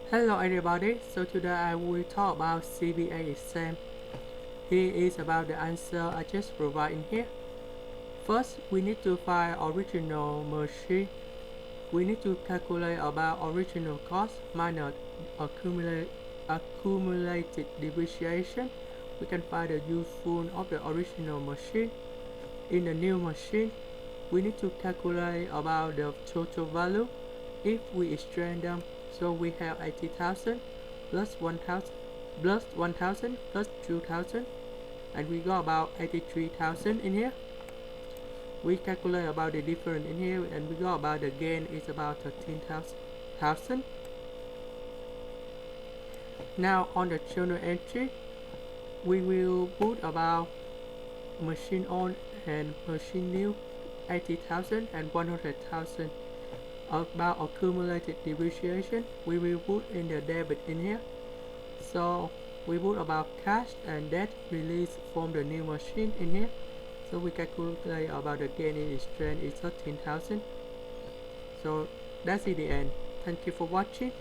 Hello everybody, so today I will talk about CPA exam. Here is about the answer I just provide in here. First, we need to find original machine. We need to calculate about original cost minus accumulated depreciation. We can find the useful of the original machine. In the new machine, we need to calculate about the total value if we exchange them. So we have 80,000 plus 1,000 plus 2,000, and we got about 83,000 in here. We calculate about the difference in here, and we got about the gain is about 13,000. Now on the journal entry, we will put about machine on and machine new 80,000 and 100,000. About accumulated depreciation, we will put in the debit in here. So we put about cash and debt released from the new machine in here. So we calculate about the gain in exchange is 13,000. So that's the end. Thank you for watching.